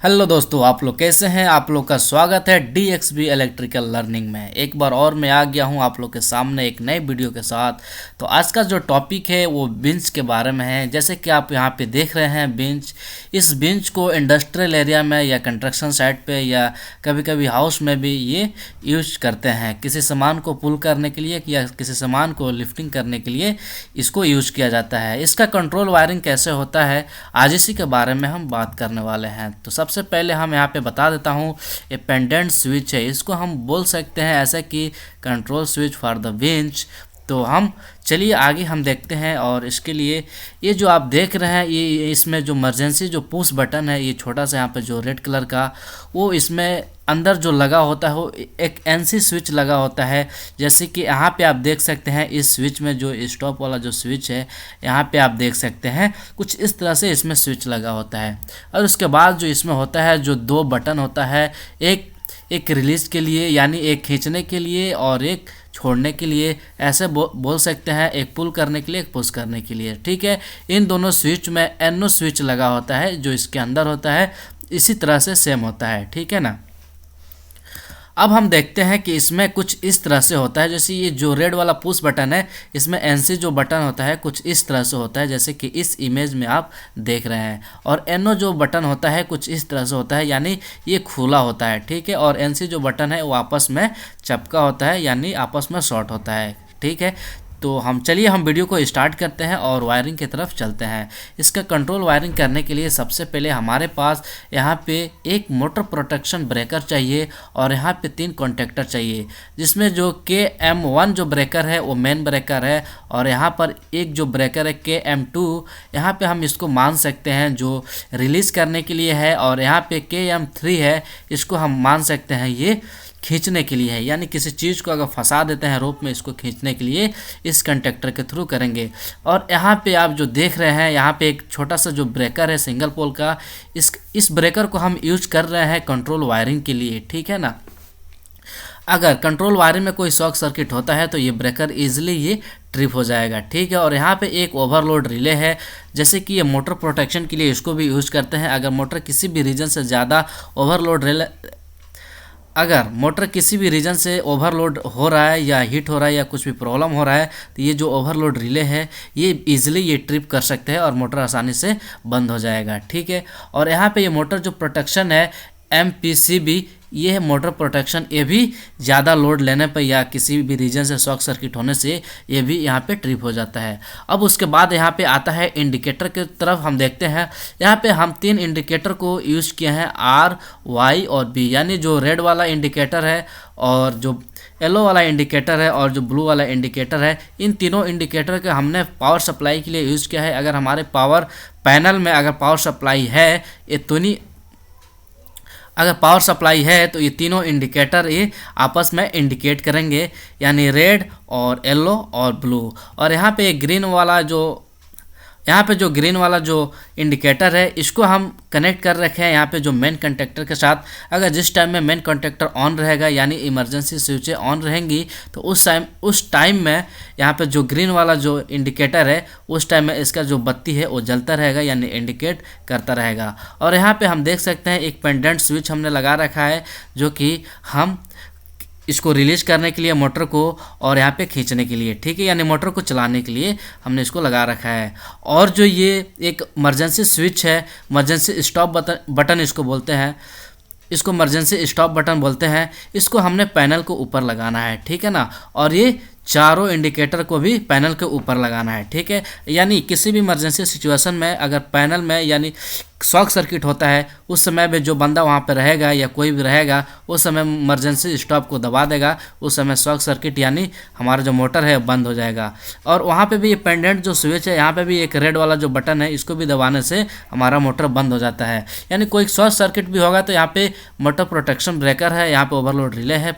Hello दोस्तों, आप लोग कैसे हैं। आप लोग का स्वागत है DXB इलेक्ट्रिकल लर्निंग में। एक बार और मैं आ गया हूं आप लोग के सामने एक नई वीडियो के साथ। तो आज का जो टॉपिक है वो बेंच के बारे में है। जैसे कि आप यहां पे देख रहे हैं बेंच, इस बेंच को इंडस्ट्रियल एरिया में या कंस्ट्रक्शन साइट पे या कभी कभी हाउस में भी ये यूज करते हैं। किसी सामान को पुल करने के लिए या किसी सामान को लिफ्टिंग करने के लिए इसको यूज किया जाता है। इसका कंट्रोल वायरिंग कैसे होता है आज इसी के बारे में हम बात करने वाले हैं। तो सबसे पहले हम यहाँ पे बता देता हूँ, ये पेंडेंट स्विच है, इसको हम बोल सकते हैं ऐसा कि control switch for the bench. तो हम चलिए आगे हम देखते हैं। और इसके लिए ये जो आप देख रहे हैं ये इसमें जो इमरजेंसी जो पुश बटन है, ये छोटा सा यहाँ पे जो रेड कलर का, वो इसमें अंदर जो लगा होता है वो एक NC स्विच लगा होता है। जैसे कि यहाँ पे आप देख सकते हैं इस स्विच में जो स्टॉप वाला जो स्विच है, यहाँ पे आप देख सकते हैं कुछ इस तरह से इसमें स्विच लगा होता है। और उसके बाद जो इसमें होता है जो दो बटन होता है, एक रिलीज़ के लिए यानी एक खींचने के लिए और एक छोड़ने के लिए, ऐसे बोल सकते हैं, एक पुल करने के लिए एक पुश करने के लिए। ठीक है, इन दोनों स्विच में NO स्विच लगा होता है जो इसके अंदर होता है, इसी तरह से सेम होता है। ठीक है ना। अब हम देखते हैं कि इसमें कुछ इस तरह से होता है। जैसे ये जो रेड वाला पुश बटन है, इसमें NC जो बटन होता है कुछ इस तरह से होता है जैसे कि इस इमेज में आप देख रहे हैं। और NO जो बटन होता है कुछ इस तरह से होता है, यानी ये खुला होता है। ठीक है, और NC जो बटन है वो आपस में चपका होता है, यानी आपस में शॉर्ट होता है। ठीक है, तो हम वीडियो को स्टार्ट करते हैं और वायरिंग की तरफ चलते हैं। इसका कंट्रोल वायरिंग करने के लिए सबसे पहले हमारे पास यहाँ पे एक मोटर प्रोटेक्शन ब्रेकर चाहिए और यहाँ पे 3 कॉन्टेक्टर चाहिए, जिसमें जो KM1 जो ब्रेकर है वो मेन ब्रेकर है। और यहाँ पर एक जो ब्रेकर है KM2, यहाँ पे हम इसको मान सकते हैं जो रिलीज़ करने के लिए है। और यहाँ पे KM3 है, इसको हम मान सकते हैं ये खींचने के लिए है, यानी किसी चीज़ को अगर फंसा देते हैं रोप में, इसको खींचने के लिए इस कंडक्टर के थ्रू करेंगे। और यहाँ पे आप जो देख रहे हैं यहाँ पे एक छोटा सा जो ब्रेकर है सिंगल पोल का, इस ब्रेकर को हम यूज कर रहे हैं कंट्रोल वायरिंग के लिए। ठीक है ना। अगर कंट्रोल वायरिंग में कोई शॉर्ट सर्किट होता है तो ये ब्रेकर इजीली ये ट्रिप हो जाएगा। ठीक है, और यहाँ पे एक ओवरलोड रिले है, जैसे कि ये मोटर प्रोटेक्शन के लिए इसको भी यूज करते हैं। अगर मोटर किसी भी रीजन से ज़्यादा ओवरलोड रिले, अगर मोटर किसी भी रीजन से ओवरलोड हो रहा है या हीट हो रहा है या कुछ भी प्रॉब्लम हो रहा है, तो ये जो ओवरलोड रिले है ये इजीली ये ट्रिप कर सकते हैं और मोटर आसानी से बंद हो जाएगा। ठीक है, और यहाँ पे ये मोटर जो प्रोटेक्शन है MPCB, ये है मोटर प्रोटेक्शन। ये भी ज़्यादा लोड लेने पर या किसी भी रीजन से शॉर्ट सर्किट होने से ये भी यहाँ पे ट्रिप हो जाता है। अब उसके बाद यहाँ पे आता है इंडिकेटर की तरफ। हम देखते हैं यहाँ पे हम 3 इंडिकेटर को यूज़ किए हैं, R, Y और B, यानी जो रेड वाला इंडिकेटर है और जो येलो वाला इंडिकेटर है और जो ब्लू वाला इंडिकेटर है। इन तीनों इंडिकेटर के हमने पावर सप्लाई के लिए यूज़ किया है। अगर हमारे पावर पैनल में अगर पावर सप्लाई है अगर पावर सप्लाई है तो ये तीनों इंडिकेटर ये आपस में इंडिकेट करेंगे, यानी रेड और येलो और ब्लू। और यहाँ पे ग्रीन वाला जो इंडिकेटर है इसको हम कनेक्ट कर रखे हैं यहाँ पे जो मेन कंडक्टर के साथ। अगर जिस टाइम में मेन कंडक्टर ऑन रहेगा यानी इमरजेंसी स्विचें ऑन रहेंगी, तो उस टाइम में यहाँ पे जो ग्रीन वाला जो इंडिकेटर है उस टाइम में इसका जो बत्ती है वो जलता रहेगा, यानी इंडिकेट करता रहेगा। और यहाँ पे हम देख सकते हैं एक पेंडेंट स्विच हमने लगा रखा है, जो कि हम इसको रिलीज करने के लिए मोटर को और यहाँ पे खींचने के लिए। ठीक है, यानी मोटर को चलाने के लिए हमने इसको लगा रखा है। और जो ये एक इमरजेंसी स्विच है, इमरजेंसी स्टॉप बटन इसको बोलते हैं, इसको इमरजेंसी स्टॉप बटन बोलते हैं। इसको हमने पैनल को ऊपर लगाना है। ठीक है ना, और ये चारों इंडिकेटर को भी पैनल के ऊपर लगाना है। ठीक है, यानी किसी भी इमरजेंसी सिचुएशन में अगर पैनल में यानी शॉर्ट सर्किट होता है, उस समय में जो बंदा वहाँ पे रहेगा या कोई भी रहेगा, उस समय इमरजेंसी स्टॉप को दबा देगा, उस समय शॉर्ट सर्किट यानी हमारा जो मोटर है बंद हो जाएगा। और वहाँ पे भी ये पेंडेंट जो स्विच है, यहाँ पे भी एक रेड वाला जो बटन है, इसको भी दबाने से हमारा मोटर बंद हो जाता है। यानी कोई शॉर्ट सर्किट भी होगा तो यहाँ पे मोटर प्रोटेक्शन ब्रेकर है, यहाँ पे ओवरलोड रिले है,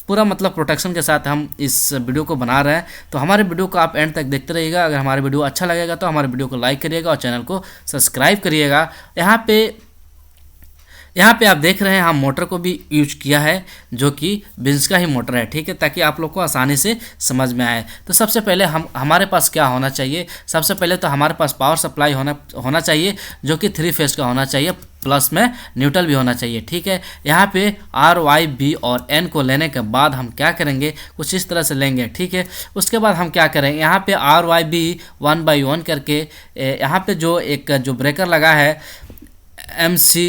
पूरा मतलब प्रोटेक्शन के साथ हम इस वीडियो को बना रहे हैं। तो हमारे वीडियो को आप एंड तक देखते रहिएगा। अगर हमारे वीडियो अच्छा लगेगा तो हमारे वीडियो को लाइक करिएगा और चैनल को सब्सक्राइब करिएगा। यहाँ पे आप देख रहे हैं हम मोटर को भी यूज किया है, जो कि बेंच का ही मोटर है। ठीक है, ताकि आप लोग को आसानी से समझ में आए। तो सबसे पहले हमारे पास क्या होना चाहिए, सबसे पहले तो हमारे पास पावर सप्लाई होना चाहिए, जो कि 3 फेज का होना चाहिए। प्लस में न्यूट्रल भी होना चाहिए। ठीक है, यहाँ पे आर वाई बी और एन को लेने के बाद हम क्या करेंगे, कुछ इस तरह से लेंगे। ठीक है, उसके बाद हम क्या करेंगे, यहाँ पे आर वाई बी 1/1 करके यहाँ पे जो एक जो ब्रेकर लगा है एम सी,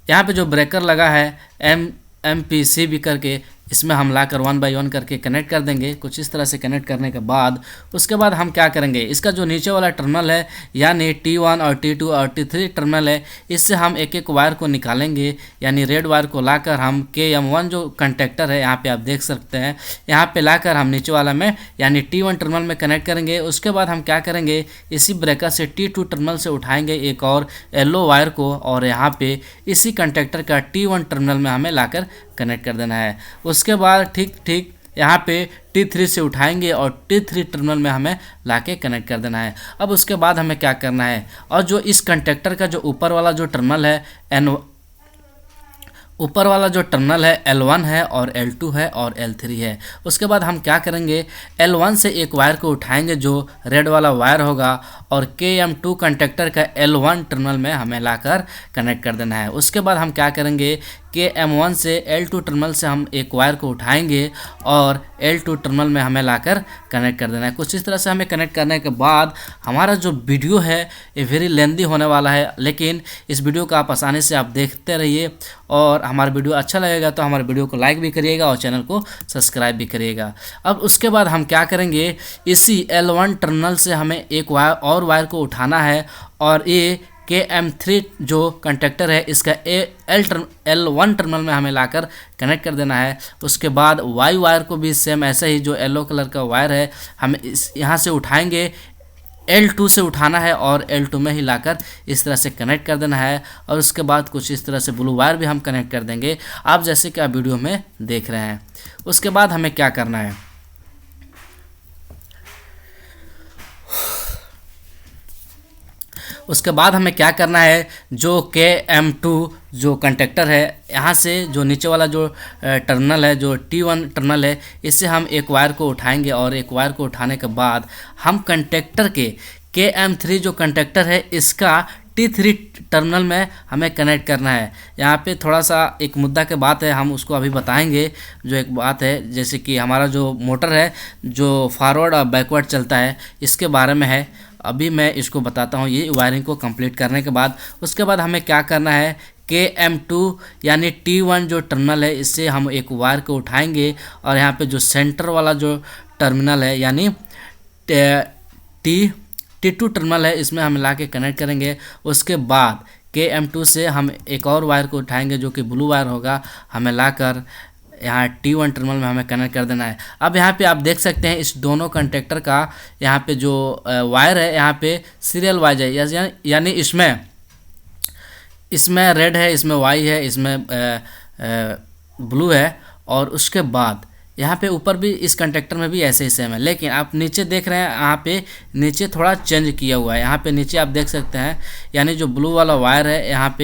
यहाँ पे जो ब्रेकर लगा है एम पी सी बी करके, इसमें हम लाकर 1/1 करके कनेक्ट कर देंगे। कुछ इस तरह से कनेक्ट करने के बाद उसके बाद हम क्या करेंगे, इसका जो नीचे वाला टर्मिनल है यानी T1 और T2 और T3 टर्मिनल है, इससे हम एक एक वायर को निकालेंगे। यानी रेड वायर को लाकर हम KM1 जो कंटेक्टर है, यहाँ पे आप देख सकते हैं, यहाँ पे लाकर हम नीचे वाला में यानी T1 टर्मिनल में कनेक्ट करेंगे। उसके बाद हम क्या करेंगे, इसी ब्रेकर से T2 टर्मिनल से उठाएंगे एक और येलो वायर को, और यहाँ पे इसी कंटेक्टर का T1 टर्मिनल में हमें लाकर कनेक्ट कर देना है। उसके बाद ठीक यहाँ पे T3 से उठाएंगे और T3 टर्मिनल में हमें लाके कनेक्ट कर देना है। अब उसके बाद हमें क्या करना है, और जो इस कंटेक्टर का जो ऊपर वाला जो टर्मिनल है ऊपर वाला जो टर्मिनल है L1 है और L2 है और L3 है। उसके बाद हम क्या करेंगे, L1 से एक वायर को उठाएंगे जो रेड वाला वायर होगा, और KM2 कंटेक्टर का L1 टर्मिनल में हमें लाकर कनेक्ट कर देना है। उसके बाद हम क्या करेंगे, KM1 से L2 टर्मिनल से हम एक वायर को उठाएंगे और L2 टर्मिनल में हमें लाकर कनेक्ट कर देना है। कुछ इस तरह से हमें कनेक्ट करने के बाद हमारा जो वीडियो है ये वेरी लेंदी होने वाला है, लेकिन इस वीडियो को आप आसानी से आप देखते रहिए, और हमारा वीडियो अच्छा लगेगा तो हमारे वीडियो को लाइक भी करिएगा और चैनल को सब्सक्राइब भी करिएगा। अब उसके बाद हम क्या करेंगे, इसी L1 टर्मिनल से हमें एक वायर को उठाना है, और ये KM3 जो कंटेक्टर है इसका L1 टर्मिनल में हमें लाकर कनेक्ट कर देना है। उसके बाद वाई वायर को भी सेम ऐसे ही, जो येलो कलर का वायर है हमें यहाँ से उठाएंगे, L2 से उठाना है और L2 में ही लाकर इस तरह से कनेक्ट कर देना है। और उसके बाद कुछ इस तरह से ब्लू वायर भी हम कनेक्ट कर देंगे, आप जैसे कि आप वीडियो में देख रहे हैं। उसके बाद हमें क्या करना है, उसके बाद हमें क्या करना है, जो KM2 जो कंटेक्टर है, यहाँ से जो नीचे वाला जो टर्मिनल है, जो T1 टर्मिनल है, इससे हम एक वायर को उठाएंगे, और एक वायर को उठाने के बाद हम कंटेक्टर के KM3 जो कंटेक्टर है इसका T3 टर्मिनल में हमें कनेक्ट करना है। यहाँ पे थोड़ा सा एक मुद्दा के बात है, हम उसको अभी बताएंगे। जो एक बात है, जैसे कि हमारा जो मोटर है जो फॉरवर्ड और बैकवर्ड चलता है, इसके बारे में है, अभी मैं इसको बताता हूँ। ये वायरिंग को कंप्लीट करने के बाद उसके बाद हमें क्या करना है, KM2 यानी T1 जो टर्मिनल है इससे हम एक वायर को उठाएंगे, और यहाँ पे जो सेंटर वाला जो टर्मिनल है यानी T2 टर्मिनल है, इसमें हम ला के कनेक्ट करेंगे। उसके बाद KM2 से हम एक और वायर को उठाएंगे जो कि ब्लू वायर होगा, हमें लाकर यहाँ T1 टर्मिनल में हमें कनेक्ट कर देना है। अब यहाँ पे आप देख सकते हैं इस दोनों कंटेक्टर का यहाँ पे जो वायर है, यहाँ पे सीरियल वाइज है, यानी इसमें रेड है, इसमें वाई है, इसमें ब्लू है, और उसके बाद यहाँ पे ऊपर भी इस कंटेक्टर में भी ऐसे ही सेम है। लेकिन आप नीचे देख रहे हैं, यहाँ पे नीचे थोड़ा चेंज किया हुआ है। यहाँ पे नीचे आप देख सकते हैं, यानी जो ब्लू वाला वायर है यहाँ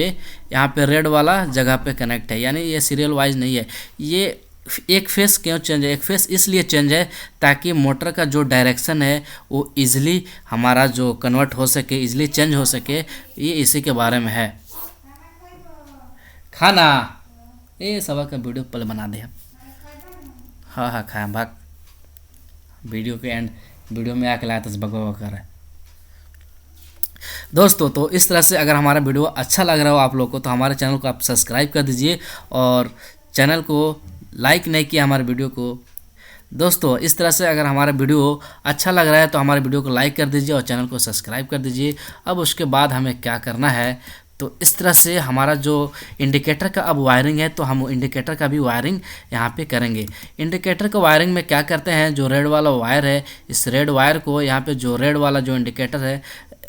पे रेड वाला जगह पे कनेक्ट है, यानी ये सीरियल वाइज नहीं है। ये एक फेस क्यों चेंज है, एक फेस इसलिए चेंज है ताकि मोटर का जो डायरेक्शन है वो ईजिली हमारा जो कन्वर्ट हो सके, ईजिली चेंज हो सके, ये इसी के बारे में है। खाना ये सबक का वीडियो पहले बना दे। हाँ खाया भाग, वीडियो के एंड वीडियो में आके लाया तो बगवा कर है। दोस्तों तो इस तरह से अगर हमारा वीडियो अच्छा लग रहा हो आप लोग को, तो हमारे चैनल को आप सब्सक्राइब कर दीजिए, और चैनल को लाइक नहीं किया हमारे वीडियो को। दोस्तों इस तरह से अगर हमारा वीडियो अच्छा लग रहा है तो हमारे वीडियो को लाइक कर दीजिए और चैनल को सब्सक्राइब कर दीजिए। अब उसके बाद हमें क्या करना है, तो इस तरह से हमारा जो इंडिकेटर का अब वायरिंग है, तो हम इंडिकेटर का भी वायरिंग यहाँ पे करेंगे। इंडिकेटर का वायरिंग में क्या करते हैं, जो रेड वाला वायर है, इस रेड वायर को यहाँ पे जो रेड वाला जो इंडिकेटर है,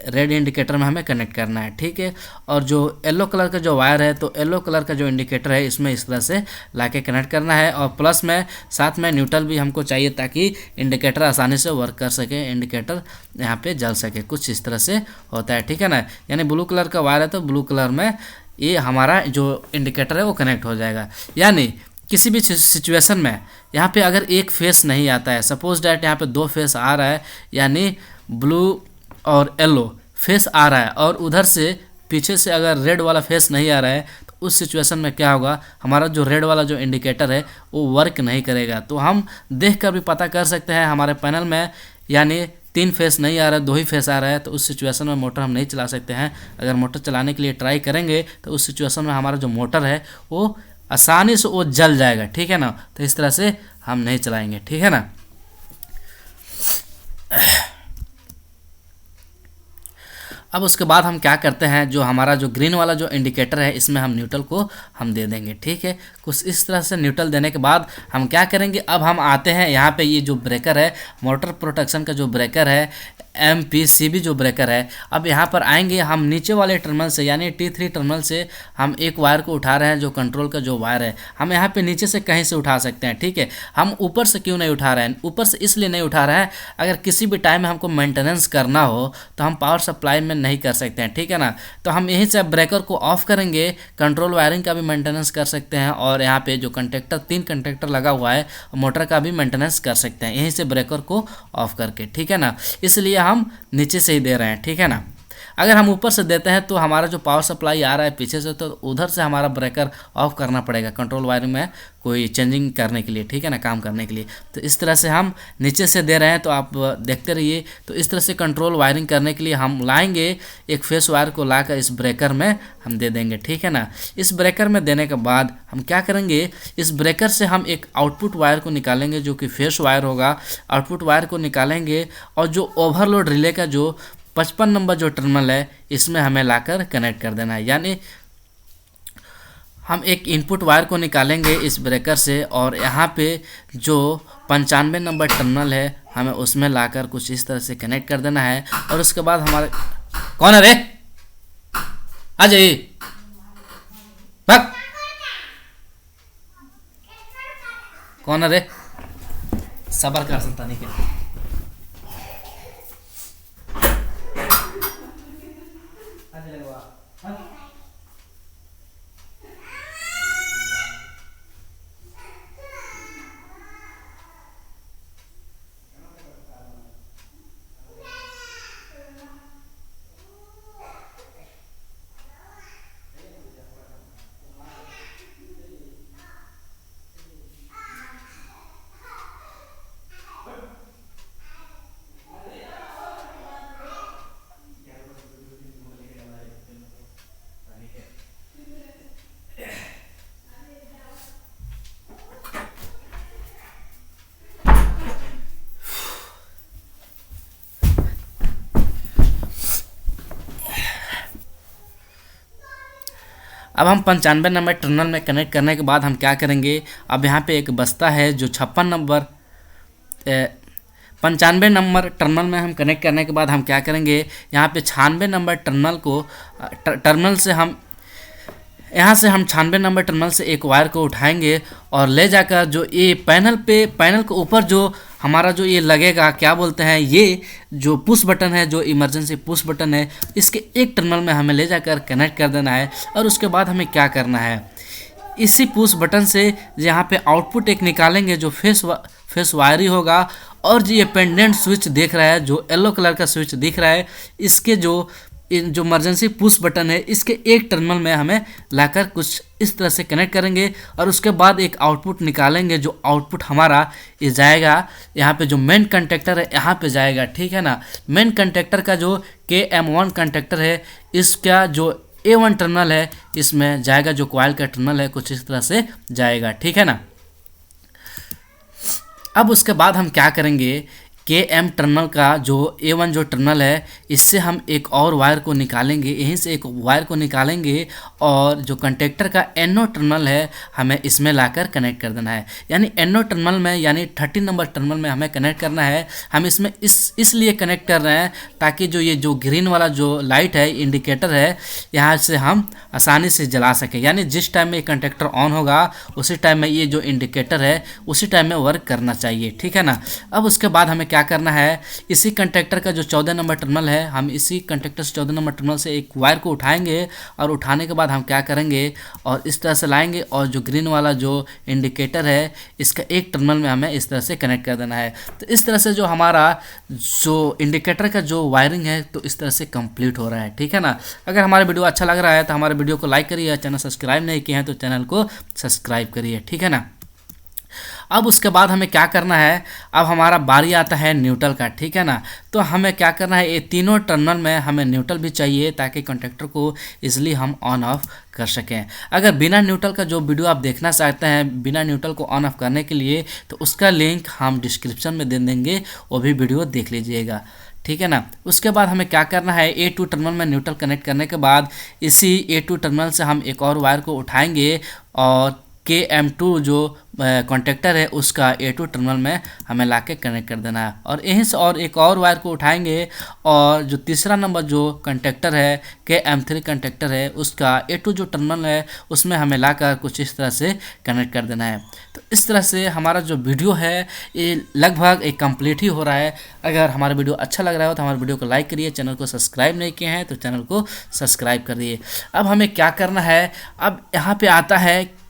रेड इंडिकेटर में हमें कनेक्ट करना है, ठीक है। और जो येलो कलर का जो वायर है, तो येलो कलर का जो इंडिकेटर है इसमें इस तरह से लाके कनेक्ट करना है, और प्लस में साथ में न्यूट्रल भी हमको चाहिए ताकि इंडिकेटर आसानी से वर्क कर सके, इंडिकेटर यहाँ पे जल सके। कुछ इस तरह से होता है, ठीक है ना। यानी ब्लू कलर का वायर है तो ब्लू कलर में ये हमारा जो इंडिकेटर है वो कनेक्ट हो जाएगा। यानी किसी भी सिचुएशन में यहाँ पे अगर एक फेस नहीं आता है, सपोज डैट यहाँ पे दो फेस आ रहा है, यानी ब्लू और येलो फेस आ रहा है, और उधर से पीछे से अगर रेड वाला फेस नहीं आ रहा है तो उस सिचुएशन में क्या होगा, हमारा जो रेड वाला जो इंडिकेटर है वो वर्क नहीं करेगा। तो हम देख कर भी पता कर सकते हैं हमारे पैनल में यानी 3 फेस नहीं आ रहा है, 2 ही फेस आ रहा है, तो उस सिचुएशन में मोटर हम नहीं चला सकते हैं। अगर मोटर चलाने के लिए ट्राई करेंगे तो उस सिचुएशन में हमारा जो मोटर है वो आसानी से वो जल जाएगा, ठीक है ना। तो इस तरह से हम नहीं चलाएंगे, ठीक है ना। अब उसके बाद हम क्या करते हैं, जो हमारा जो ग्रीन वाला जो इंडिकेटर है इसमें हम न्यूट्रल को हम दे देंगे, ठीक है। कुछ इस तरह से न्यूट्रल देने के बाद हम क्या करेंगे, अब हम आते हैं यहाँ पे, ये जो ब्रेकर है मोटर प्रोटेक्शन का जो ब्रेकर है MPCB जो ब्रेकर है, अब यहाँ पर आएंगे हम नीचे वाले टर्मिनल से यानी T3 टर्मिनल से हम एक वायर को उठा रहे हैं, जो कंट्रोल का जो वायर है हम यहाँ पे नीचे से कहीं से उठा सकते हैं, ठीक है। हम ऊपर से क्यों नहीं उठा रहे हैं, ऊपर से इसलिए नहीं उठा रहे हैं, अगर किसी भी टाइम में हमको मेंटेनेंस करना हो तो हम पावर सप्लाई में नहीं कर सकते हैं, ठीक है ना। तो हम यहीं से ब्रेकर को ऑफ करेंगे, कंट्रोल वायरिंग का भी मेंटेनेंस कर सकते हैं और यहाँ पे जो कंडक्टर 3 कंडक्टर लगा हुआ है मोटर का भी मेंटेनेंस कर सकते हैं यहीं से ब्रेकर को ऑफ करके, ठीक है ना। इसलिए हम नीचे से ही दे रहे हैं, ठीक है ना। अगर हम ऊपर से देते हैं तो हमारा जो पावर सप्लाई आ रहा है पीछे से, तो उधर से हमारा ब्रेकर ऑफ करना पड़ेगा कंट्रोल वायरिंग में कोई चेंजिंग करने के लिए, ठीक है ना, काम करने के लिए। तो इस तरह से हम नीचे से दे रहे हैं, तो आप देखते रहिए। तो इस तरह से कंट्रोल वायरिंग करने के लिए हम लाएंगे एक फेस वायर को लाकर इस ब्रेकर में हम दे देंगे, ठीक है ना। इस ब्रेकर में देने के बाद हम क्या करेंगे, इस ब्रेकर से हम एक आउटपुट वायर को निकालेंगे जो कि फेस वायर होगा। आउटपुट वायर को निकालेंगे और जो ओवरलोड रिले का जो 55 नंबर जो टर्मिनल है इसमें हमें लाकर कनेक्ट कर देना है। यानी हम एक इनपुट वायर को निकालेंगे इस ब्रेकर से और यहाँ पे जो 95 नंबर टर्मिनल है हमें उसमें लाकर कुछ इस तरह से कनेक्ट कर देना है। और उसके बाद हमारे कौन है रे, आ जाइए, भाग, कौन है रे, सबर कर सुल्तानी के। अब हम 95 नंबर टर्मिनल में कनेक्ट करने के बाद हम क्या करेंगे, अब यहाँ पे एक बस्ता है जो 95 नंबर टर्मिनल में हम कनेक्ट करने के बाद हम क्या करेंगे, यहाँ पे 96 नंबर टर्मिनल को टर्मिनल से हम यहाँ से हम 96 नंबर टर्मिनल से एक वायर को उठाएंगे और ले जाकर जो ये पैनल के ऊपर जो हमारा जो ये लगेगा, क्या बोलते हैं, ये जो पुश बटन है, जो इमरजेंसी पुश बटन है, इसके एक टर्मिनल में हमें ले जाकर कनेक्ट कर देना है। और उसके बाद हमें क्या करना है, इसी पुश बटन से यहाँ पे आउटपुट एक निकालेंगे जो फेस वायरी होगा। और जो ये पेंडेंट स्विच दिख रहा है, जो येलो कलर का स्विच दिख रहा है, इसके जो इमरजेंसी पुश बटन है इसके एक टर्मिनल में हमें लाकर कुछ इस तरह से कनेक्ट करेंगे। और उसके बाद एक आउटपुट निकालेंगे, जो आउटपुट हमारा ये जाएगा यहाँ पे जो मेन कंडक्टर है यहाँ पे जाएगा, ठीक है ना। मेन कंडक्टर का जो KM1 कंडक्टर है इसका जो A1 टर्मिनल है इसमें जाएगा, जो कॉइल का टर्मिनल है कुछ इस तरह से जाएगा, ठीक है ना। अब उसके बाद हम क्या करेंगे, KM टर्मिनल का जो A1 जो टर्मिनल है इससे हम एक और वायर को निकालेंगे, यहीं से एक वायर को निकालेंगे और जो कंडक्टर का NO टर्मिनल है हमें इसमें लाकर कनेक्ट कर देना है। यानी NO टर्मिनल में यानी 30 नंबर टर्मिनल में हमें कनेक्ट करना है। हम इसमें इसलिए कनेक्ट कर रहे हैं ताकि जो ये जो ग्रीन वाला जो लाइट है इंडिकेटर है यहाँ से हम आसानी से जला सकें। यानी जिस टाइम में कंडक्टर ऑन होगा उसी टाइम में ये जो इंडिकेटर है उसी टाइम में वर्क करना चाहिए, ठीक है ना। अब उसके बाद हमें क्या करना है, इसी कंडक्टर का जो 14 नंबर टर्मिनल है है हम इसी कंडक्टर से 14 नंबर टर्मिनल से एक वायर को उठाएंगे और उठाने के बाद हम क्या करेंगे और इस तरह से लाएंगे और जो ग्रीन वाला जो इंडिकेटर है इसका एक टर्मिनल में हमें इस तरह से कनेक्ट कर देना है। तो इस तरह से जो हमारा जो इंडिकेटर का जो वायरिंग है तो इस तरह से कंप्लीट हो रहा है, ठीक है ना। अगर हमारा वीडियो अच्छा लग रहा है तो हमारे वीडियो को लाइक करिए, चैनल सब्सक्राइब नहीं किए हैं तो चैनल को सब्सक्राइब करिए, ठीक है ना। अब उसके बाद हमें क्या करना है, अब हमारा बारी आता है न्यूट्रल का, ठीक है ना। तो हमें क्या करना है, ये तीनों टर्मिनल में हमें न्यूट्रल भी चाहिए ताकि कंडक्टर को इजीली हम ऑन ऑफ कर सकें। अगर बिना न्यूट्रल का जो वीडियो आप देखना चाहते हैं बिना न्यूट्रल को ऑन ऑफ करने के लिए, तो उसका लिंक हम डिस्क्रिप्शन में दे देंगे, वो भी वीडियो देख लीजिएगा, ठीक है ना। उसके बाद हमें क्या करना है, A2 टर्मिनल में न्यूट्रल कनेक्ट करने के बाद इसी A2 टर्मिनल से हम एक और वायर को उठाएंगे और KM2 जो कॉन्टेक्टर है उसका A2 टर्मिनल में हमें लाके कनेक्ट कर देना है और यहीं से और एक और वायर को उठाएंगे और जो तीसरा नंबर जो कॉन्टेक्टर है KM3 कॉन्टेक्टर है उसका A2 जो टर्मिनल है उसमें हमें लाकर कुछ इस तरह से कनेक्ट कर देना है। तो इस तरह से हमारा जो वीडियो है ये लगभग एक कंप्लीट ही हो रहा है। अगर हमारा वीडियो अच्छा लग रहा हो तो हमारे वीडियो को लाइक करिए, चैनल को सब्सक्राइब नहीं किए हैं तो चैनल को सब्सक्राइब करिए। अब हमें क्या करना है, अब यहाँ पे आता है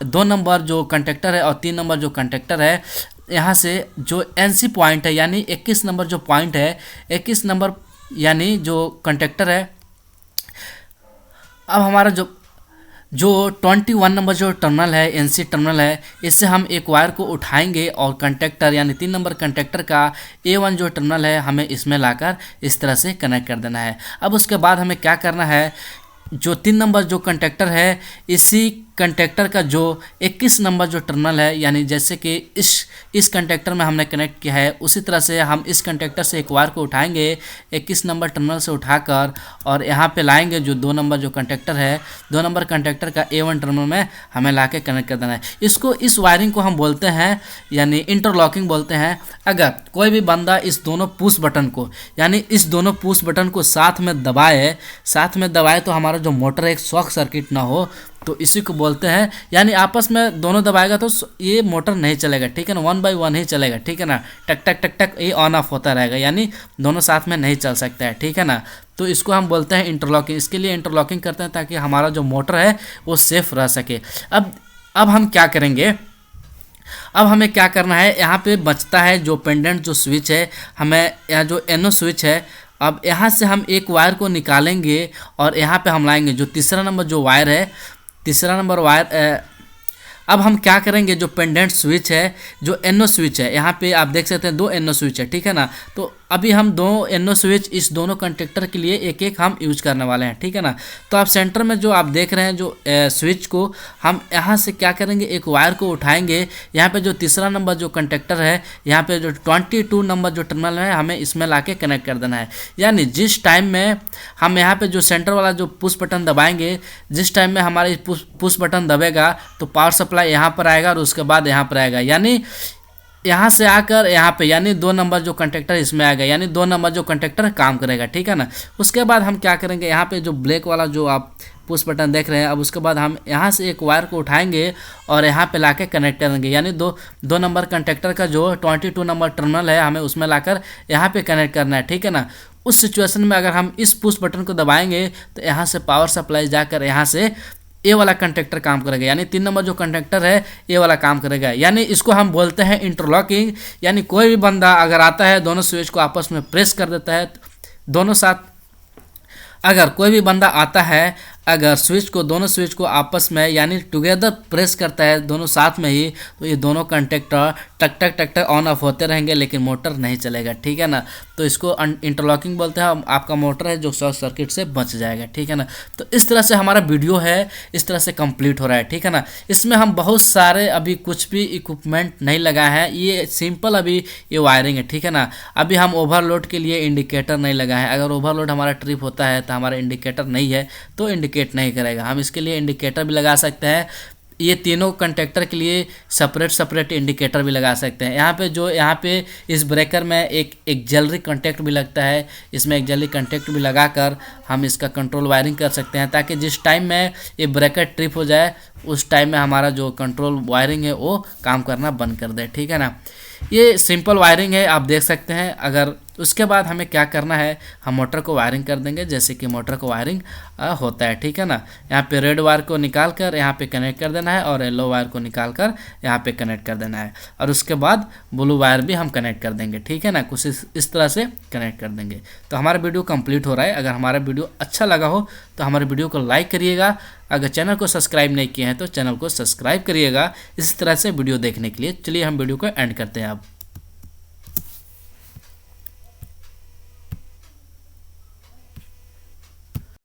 2 नंबर जो कंडक्टर है और 3 नंबर जो कंडक्टर है, यहाँ से जो NC पॉइंट है यानी 21 नंबर जो पॉइंट है, 21 नंबर यानी जो कंडक्टर है, अब हमारा जो 21 नंबर जो टर्मिनल है NC टर्मिनल है, इससे हम एक वायर को उठाएंगे और कंडक्टर यानी 3 नंबर कंडक्टर का A1 जो टर्मिनल है हमें इसमें लाकर इस तरह से कनेक्ट कर देना है। अब उसके बाद हमें क्या करना है, जो 3 नंबर जो कंडक्टर है इसी कंडक्टर का जो 21 नंबर जो टर्मिनल है यानी जैसे कि इस कंडक्टर में हमने कनेक्ट किया है उसी तरह से हम इस कंडक्टर से एक वायर को उठाएंगे 21 नंबर टर्मिनल से उठाकर और यहाँ पे लाएंगे जो 2 नंबर जो कंडक्टर है, 2 नंबर कंडक्टर का A1 टर्मिनल में हमें लाके कनेक्ट कर देना है। इस वायरिंग को हम बोलते हैं यानी इंटरलॉकिंग बोलते हैं। अगर कोई भी बंदा इस दोनों पुश बटन को यानी इस दोनों पुश बटन को साथ में दबाए तो हमारा जो मोटर एक शॉर्ट सर्किट ना हो, तो इसी को बोलते हैं। यानी आपस में दोनों दबाएगा तो ये मोटर नहीं चलेगा, ठीक है ना, 1 बाय 1 ही चलेगा, ठीक है ना, टक टक टक टक ये ऑन ऑफ होता रहेगा, यानी दोनों साथ में नहीं चल सकता है, ठीक है ना। तो इसको हम बोलते हैं इंटरलॉकिंग। इसके लिए इंटरलॉकिंग करते हैं ताकि हमारा जो मोटर है वो सेफ रह सके। अब हम क्या करेंगे, अब हमें क्या करना है, यहाँ पे बचता है जो पेंडेंट जो स्विच है, हमें यहाँ जो NO स्विच है, अब यहाँ से हम एक वायर को निकालेंगे और यहाँ पे हम लाएंगे जो तीसरा नंबर जो वायर है, तीसरा नंबर वायर। अब हम क्या करेंगे, जो पेंडेंट स्विच है जो NO स्विच है, यहाँ पे आप देख सकते हैं 2 NO स्विच है, ठीक है ना। तो अभी हम 2 NO स्विच इस दोनों कंडक्टर के लिए एक एक हम यूज करने वाले हैं, ठीक है ना। तो आप सेंटर में जो आप देख रहे हैं जो स्विच को हम यहाँ से क्या करेंगे, एक वायर को उठाएंगे, यहाँ पे जो तीसरा नंबर जो कंडक्टर है, यहाँ पे जो 22 नंबर जो टर्मिनल है हमें इसमें लाके कनेक्ट कर देना है। यानी जिस टाइम में हम यहाँ पे जो सेंटर वाला जो पुश बटन दबाएंगे, जिस टाइम में हमारा पुश बटन दबेगा तो पावर सप्लाई यहाँ पर आएगा और उसके बाद यहाँ पर आएगा, यानी यहाँ से आकर यहाँ पे यानी 2 नंबर जो कंडक्टर इसमें आ गया, यानी 2 नंबर जो कंडक्टर काम करेगा, ठीक है ना। उसके बाद हम क्या करेंगे, यहाँ पे जो ब्लैक वाला जो आप पुश बटन देख रहे हैं, अब उसके बाद हम यहाँ से एक वायर को उठाएंगे और यहाँ पे लाके कनेक्ट करेंगे, यानी दो नंबर कंडक्टर का जो 22 नंबर टर्मिनल है हमें उसमें लाकर यहाँ पे कनेक्ट करना है, ठीक है ना। उस सिचुएशन में अगर हम इस पुश बटन को दबाएंगे तो यहाँ से पावर सप्लाई जाकर यहाँ से ये वाला कंडक्टर काम करेगा, यानी 3 नंबर जो कंडक्टर है ये वाला काम करेगा। यानी इसको हम बोलते हैं इंटरलॉकिंग। यानी कोई भी बंदा अगर आता है दोनों स्विच को आपस में प्रेस कर देता है, दोनों साथ अगर कोई भी बंदा आता है अगर दोनों स्विच को आपस में यानी टुगेदर प्रेस करता है दोनों साथ में ही, तो ये दोनों कंडक्टर टक टक टक टक ऑन ऑफ होते रहेंगे लेकिन मोटर नहीं चलेगा, ठीक है ना। तो इसको इंटरलॉकिंग बोलते हैं। आपका मोटर है जो शॉर्ट सर्किट से बच जाएगा, ठीक है ना। तो इस तरह से हमारा वीडियो है इस तरह से कंप्लीट हो रहा है, ठीक है ना। इसमें हम बहुत सारे अभी कुछ भी इक्विपमेंट नहीं लगाए हैं, ये सिंपल अभी ये वायरिंग है, ठीक है ना। अभी हम ओवरलोड के लिए इंडिकेटर नहीं लगाए हैं। अगर ओवरलोड हमारा ट्रिप होता है तो हमारा इंडिकेटर नहीं है तो इंडिकेट नहीं करेगा, हम इसके लिए इंडिकेटर भी लगा सकते हैं। ये तीनों कंडक्टर के लिए सेपरेट इंडिकेटर भी लगा सकते हैं। यहाँ पे इस ब्रेकर में एक एक्सिलरी कॉन्टैक्ट भी लगता है, इसमें एक्सिलरी कॉन्टैक्ट भी लगाकर हम इसका कंट्रोल वायरिंग कर सकते हैं ताकि जिस टाइम में ये ब्रेकर ट्रिप हो जाए उस टाइम में हमारा जो कंट्रोल वायरिंग है वो काम करना बंद कर दे, ठीक है ना। ये सिंपल वायरिंग है, आप देख सकते हैं। अगर तो उसके बाद हमें क्या करना है, हम मोटर को वायरिंग कर देंगे जैसे कि मोटर को वायरिंग होता है, ठीक है ना। यहाँ पे रेड वायर को निकाल कर यहाँ पे कनेक्ट कर देना है और येलो वायर को निकाल कर यहाँ पे कनेक्ट कर देना है, और उसके बाद ब्लू वायर भी हम कनेक्ट कर देंगे, ठीक है ना। कुछ इस तरह से कनेक्ट कर देंगे। तो हमारा वीडियो कंप्लीट हो रहा है। अगर हमारा वीडियो अच्छा लगा हो तो हमारे वीडियो को लाइक करिएगा। अगर चैनल को सब्सक्राइब नहीं किए हैं तो चैनल को सब्सक्राइब करिएगा इसी तरह से वीडियो देखने के लिए। चलिए हम वीडियो को एंड करते हैं अब।